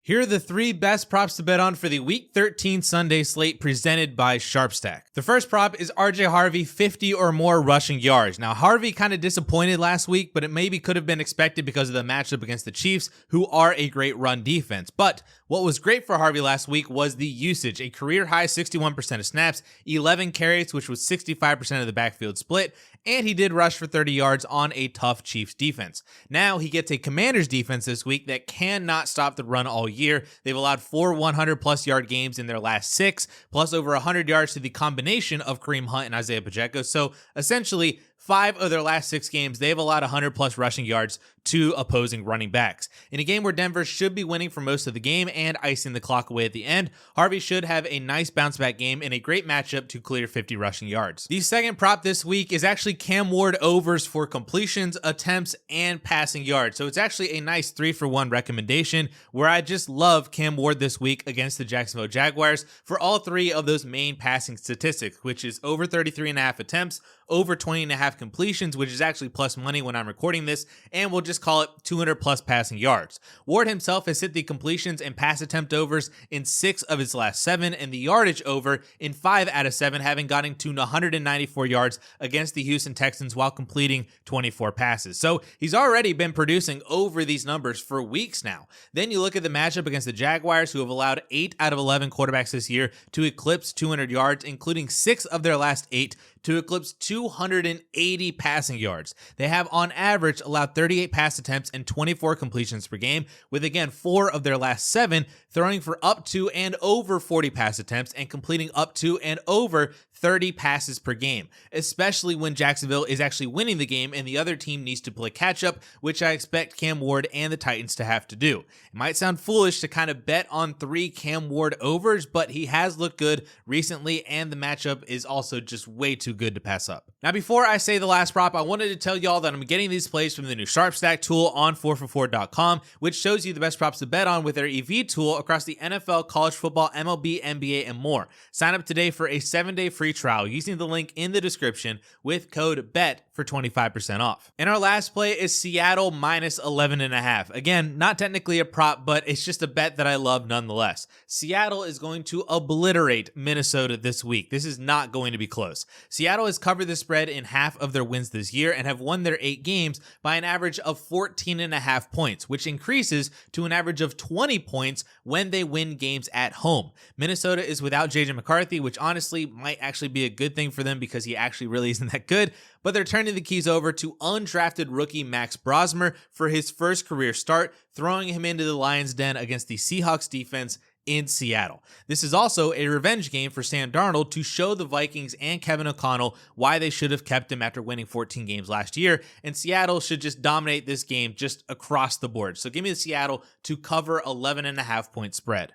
Here are the three best props to bet on for the Week 13 Sunday slate presented by SharpStack. The first prop is RJ Harvey 50 or more rushing yards. Now, Harvey kind of disappointed last week, but it maybe could have been expected because of the matchup against the Chiefs, who are a great run defense. But what was great for Harvey last week was the usage, a career high 61% of snaps, 11 carries, which was 65% of the backfield split, and he did rush for 30 yards on a tough Chiefs defense. Now he gets a Commanders defense this week that cannot stop the run all year. They've allowed 4 100-plus yard games in their last 6, plus over 100 yards to the combination of Kareem Hunt and Isaiah Pacheco. So essentially, 5 of their last 6 games, they've allowed 100-plus rushing yards to opposing running backs. In a game where Denver should be winning for most of the game and icing the clock away at the end, Harvey should have a nice bounce-back game and a great matchup to clear 50 rushing yards. The second prop this week is actually Cam Ward overs for completions, attempts, and passing yards. So it's actually a nice 3-for-1 recommendation where I just love Cam Ward this week against the Jacksonville Jaguars for all 3 of those main passing statistics, which is over 33.5 attempts, over 20.5 completions, which is actually plus money when I'm recording this, and we'll just call it 200 plus passing yards. Ward himself has hit the completions and pass attempt overs in 6 of his last 7, and the yardage over in 5 out of 7, having gotten to 194 yards against the Houston Texans while completing 24 passes. So he's already been producing over these numbers for weeks now. Then you look at the matchup against the Jaguars, who have allowed 8 out of 11 quarterbacks this year to eclipse 200 yards, including 6 of their last 8 to eclipse 280 passing yards. They have on average allowed 38 pass attempts and 24 completions per game, with again 4 of their last 7 throwing for up to and over 40 pass attempts and completing up to and over 30 passes per game, especially when Jacksonville is actually winning the game and the other team needs to play catch up, which I expect Cam Ward and the Titans to have to do. It might sound foolish to kind of bet on 3 Cam Ward overs, but he has looked good recently and the matchup is also just way too good to pass up. Now, before I say the last prop, I wanted to tell y'all that I'm getting these plays from the new SharpStack tool on 4for4.com, which shows you the best props to bet on with their EV tool across the NFL, college football, MLB, NBA, and more. Sign up today for a 7-day free trial using the link in the description with code BET for 25% off. And our last play is Seattle minus 11.5. Again, not technically a prop, but it's just a bet that I love nonetheless. Seattle is going to obliterate Minnesota this week. This is not going to be close. Seattle has covered the spread in half of their wins this year and have won their 8 games by an average of 14.5 points, which increases to an average of 20 points when they win games at home. Minnesota is without JJ McCarthy, which honestly might actually be a good thing for them because he actually really isn't that good, but they're turning the keys over to undrafted rookie Max Brosmer for his first career start, throwing him into the Lions' den against the Seahawks defense in Seattle. This is also a revenge game for Sam Darnold to show the Vikings and Kevin O'Connell why they should have kept him after winning 14 games last year, and Seattle should just dominate this game just across the board. So give me the Seattle to cover 11.5 point spread.